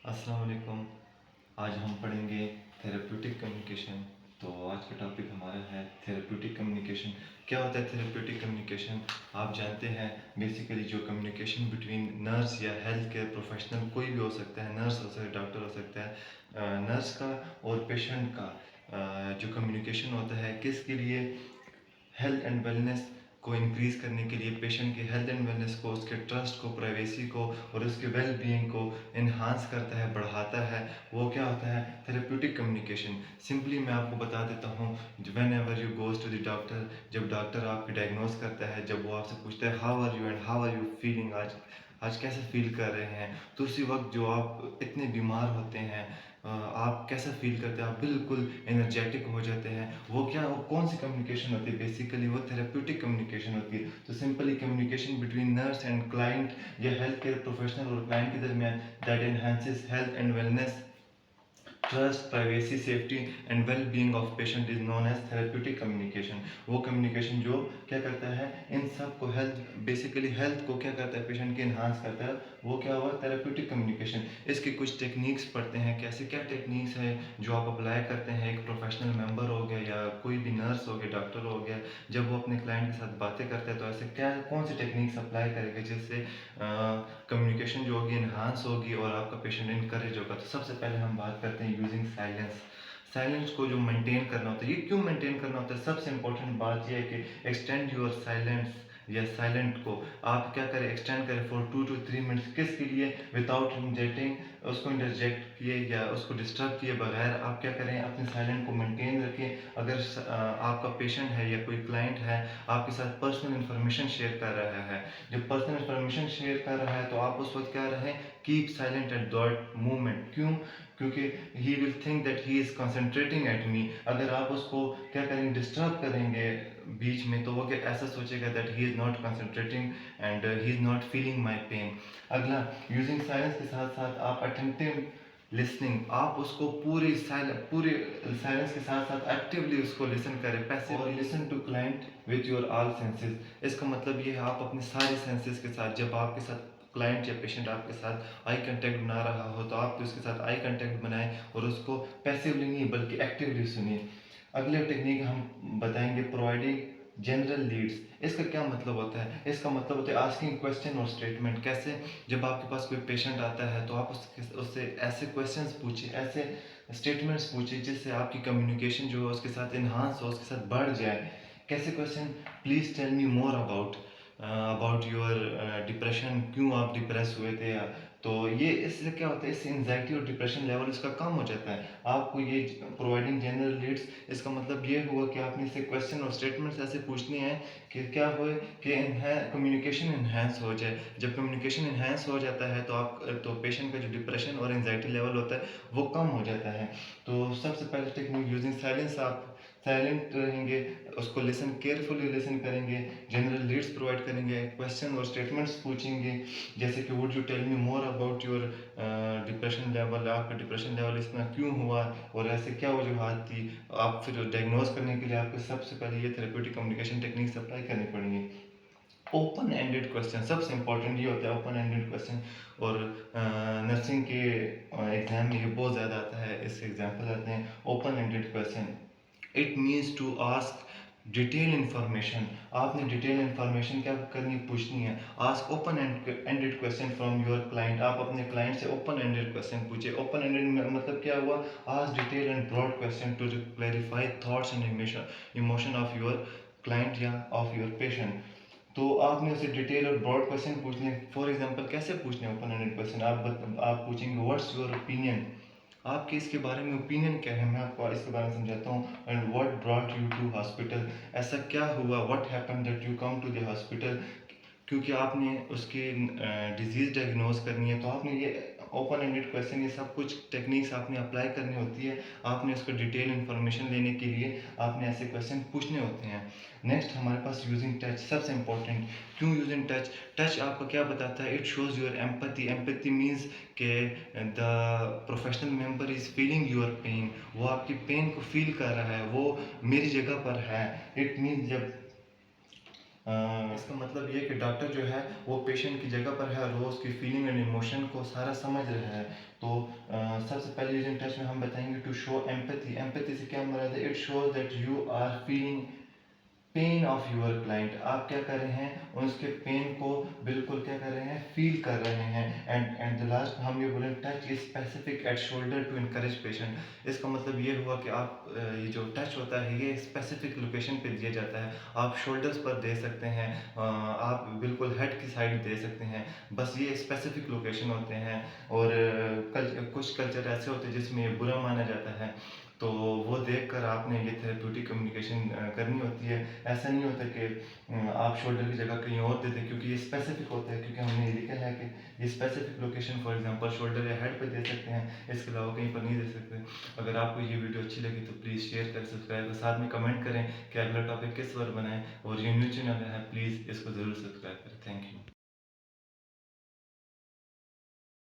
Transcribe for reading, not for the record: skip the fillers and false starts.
अस्सलाम वालेकुम। आज हम पढ़ेंगे थेरेप्यूटिक कम्युनिकेशन। तो आज का टॉपिक हमारा है थेरेप्यूटिक कम्युनिकेशन। क्या होता है थेरेप्यूटिक कम्युनिकेशन? आप जानते हैं बेसिकली जो कम्युनिकेशन बिटवीन नर्स या हेल्थ केयर प्रोफेशनल कोई भी हो सकता है, नर्स हो सकता है, डॉक्टर हो सकता है, नर्स का और पेशेंट का जो कम्युनिकेशन होता है किसके लिए? हेल्थ एंड वेलनेस को इंक्रीज़ करने के लिए, पेशेंट के हेल्थ एंड वेलनेस को, उसके ट्रस्ट को, प्राइवेसी को और उसके वेल बीइंग को इन्हांस करता है, बढ़ाता है। वो क्या होता है? Therapeutic communication. सिंपली मैं आपको बता देता हूँ, whenever you goes to the doctor, जब डॉक्टर आपकी डायग्नोज करता है, जब वो आपसे पूछता है how are you and how are you feeling, आज कैसे फील कर रहे हैं, तो उसी वक्त जो आप इतने बीमार होते हैं, आप कैसा फील करते हैं? आप बिल्कुल एनर्जेटिक हो जाते हैं। वो कौन सी कम्युनिकेशन होती है? बेसिकली वो थेरेप्यूटिक कम्युनिकेशन होती है। तो simply communication between nurse and client या हेल्थ केयर प्रोफेशनल और क्लाइंट के दरमियान that enhances health and wellness, trust, privacy, safety and well being of patient is known as therapeutic communication. वो communication जो क्या करता है, इन सब को हेल्थ, बेसिकली हेल्थ को क्या करता है, पेशेंट के इन्हांस करता है, वो क्या हुआ? Therapeutic communication. इसकी कुछ टेक्निक्स पढ़ते हैं, कैसे क्या टेक्निक्स है जो आप अप्लाई करते हैं। एक प्रोफेशनल मेंबर हो गया या कोई भी नर्स हो गया, डॉक्टर हो गया, जब वो अपने क्लाइंट के साथ बातें करते हैं तो ऐसे क्या, कौन सी टेक्निक्स अप्लाई करेंगे जिससे कम्युनिकेशन जो होगी इन्हांस होगी और आपका पेशेंट इनकरेज होगा। तो सबसे पहले हम बात करते हैं यूजिंग साइलेंस। साइलेंस को जो मेंटेन करना होता है, ये क्यों मेंटेन करना होता है? सबसे इंपॉर्टेंट बात यह है कि एक्सटेंड योर साइलेंस या साइलेंट को आप क्या करें, एक्सटेंड करें फॉर 2 to 3 मिनट्स। किसके लिए? विदाउट इंटरजेक्टिंग, उसको इंटरजेक्ट किए या उसको डिस्टर्ब किए बगैर आप क्या करें, अपने साइलेंट को मेंटेन रखें। अगर आपका पेशेंट है या कोई क्लाइंट है आपके साथ पर्सनल इंफॉर्मेशन शेयर कर रहा है, जब पर्सनल इंफॉर्मेशन शेयर कर रहा है तो आप उस वक्त क्या रहें, keep silent at that moment. क्यों? क्योंकि he will think that he is concentrating at me. अगर आप उसको क्या करेंगे, डिस्टर्ब करेंगे बीच में, तो वो क्या ऐसा सोचेगा that he is not concentrating and he is not feeling my pain. अगला, यूजिंग साइलेंस के साथ साथ आप अटेंटिव लिसनिंग, आप उसको पूरे साइलेंस के साथ साथ एक्टिवली उसको लिसन करें, पैसे और listen to client with your all senses. इसका मतलब ये है आप अपने सारे सेंसेस के साथ, जब आपके साथ क्लाइंट या पेशेंट आपके साथ आई कांटेक्ट बना रहा हो तो आप उसके साथ आई कांटेक्ट बनाएं और उसको पैसिवली नहीं बल्कि एक्टिवली सुनिए। अगले टेक्निक हम बताएंगे प्रोवाइडिंग जनरल लीड्स। इसका क्या मतलब होता है? इसका मतलब होता है आस्किंग क्वेश्चन और स्टेटमेंट। कैसे? जब आपके पास कोई पेशेंट आता है तो आप उससे ऐसे क्वेश्चंस पूछिए, ऐसे स्टेटमेंट्स पूछिए जिससे आपकी कम्युनिकेशन जो है उसके साथ इन्हांस हो, उसके साथ बढ़ जाए। कैसे question? Please tell me more about your depression, क्यों आप डिप्रेस हुए थे? तो ये इससे क्या होता है, इससे एंजाइटी और डिप्रेशन लेवल इसका कम हो जाता है। आपको ये प्रोवाइडिंग जनरल लीड्स, इसका मतलब ये हुआ कि आपने इससे क्वेश्चन और स्टेटमेंट्स ऐसे पूछने हैं कि क्या होए कि कम्युनिकेशन इन्हेंस हो जाए। जब कम्युनिकेशन इन्हेंस हो जाता है तो पेशेंट का जो डिप्रेशन और एंजाइटी लेवल होता है वो कम हो जाता है। तो सबसे पहले टेक्निक यूजिंग साइलेंस, आप साइलेंट रहेंगे, उसको लिसन, केयरफुली लिसन करेंगे, जनरल लीड्स प्रोवाइड करेंगे, क्वेश्चन और स्टेटमेंट्स पूछेंगे जैसे कि would you tell me more about your depression level, आपका डिप्रेशन लेवल इतना क्यों हुआ और ऐसे क्या वजूहत थी। आप फिर डायग्नोज करने के लिए आपको सबसे पहले ये थेरेप्यूटिक कम्युनिकेशन टेक्निक्स अप्लाई करनी पड़ेंगी। ओपन एंडेड क्वेश्चन, सबसे इंपॉर्टेंट ये होता है ओपन एंडेड क्वेश्चन। और नर्सिंग के एग्जाम में ये बहुत ज़्यादा आता है। इस एग्जाम्पल आते हैं open ended question. It means to ask detail information. आपने डिटेल इंफॉर्मेशन क्या करनी, पूछनी है। Ask open ended question from your client, आप अपने क्लाइंट से ओपन एंडेड क्वेश्चन पूछिए। ओपन एंडेड मतलब क्या हुआ? Ask detail and broad question to clarify thoughts and emotion of your client या ऑफ योर पेशेंट। तो आपने उसे डिटेल और ब्रॉड क्वेश्चन पूछने। फॉर एग्जांपल कैसे पूछने ओपन एंडेड क्वेश्चन? आप पूछेंगे व्हाट्स योर ओपिनियन, आपके इसके बारे में ओपिनियन क्या है, मैं आपको इसके बारे में समझाता हूँ। And what brought you to hospital, ऐसा क्या हुआ, what happened that you come to the hospital, क्योंकि आपने उसकी डिजीज़ डायग्नोज करनी है। तो आपने ये ओपन एंडेड क्वेश्चन, ये सब कुछ टेक्निक्स आपने अप्लाई करनी होती है। आपने उसको डिटेल इन्फॉर्मेशन लेने के लिए आपने ऐसे क्वेश्चन पूछने होते हैं। नेक्स्ट हमारे पास यूजिंग टच, सबसे इंपॉर्टेंट। क्यों यूजिंग टच? टच आपको क्या बताता है? It shows your empathy. Empathy means के the professional member is feeling your pain, वो आपकी पेन को फील कर रहा है, वो मेरी जगह पर है। इट मीन्स जब इसका मतलब ये है कि डॉक्टर जो है वो पेशेंट की जगह पर है और वो उसकी फीलिंग एंड इमोशन को सारा समझ रहा है। तो सबसे पहले यूजिंग टच में हम बताएंगे टू शो एम्पैथी। एम्पैथी से क्या मुराद है? It shows that you are feeling pain of your client. आप क्या कर रहे हैं? उसके पेन को बिल्कुल क्या कर रहे हैं? फील कर रहे हैं। एंड द लास्ट हम ये बोलें touch is specific at shoulder to encourage patient. इसका मतलब ये हुआ कि आप ये जो टच होता है ये स्पेसिफिक लोकेशन पे दिया जाता है। आप शोल्डर्स पर दे सकते हैं, आप बिल्कुल हेड की साइड दे सकते हैं, बस ये स्पेसिफिक लोकेशन होते हैं। और कुछ कल्चर ऐसे होते हैं जिसमें ये बुरा माना जाता है, तो वो देखकर आपने ये थेरेप्यूटिक कम्युनिकेशन करनी होती है। ऐसा नहीं होता कि आप शोल्डर की जगह कहीं और दे दें, क्योंकि ये स्पेसिफिक होता है, क्योंकि हमने ये लिखा है कि ये specific location for example shoulder या हेड पे दे सकते हैं, इसके अलावा कहीं पर नहीं दे सकते। अगर आपको ये वीडियो अच्छी लगी तो प्लीज़ शेयर करें, सब्सक्राइब करें, साथ में कमेंट करें कि अगला टॉपिक किस पर बनाएं। और ये न्यू चैनल है, प्लीज़ इसको ज़रूर सब्सक्राइब करें। Thank you.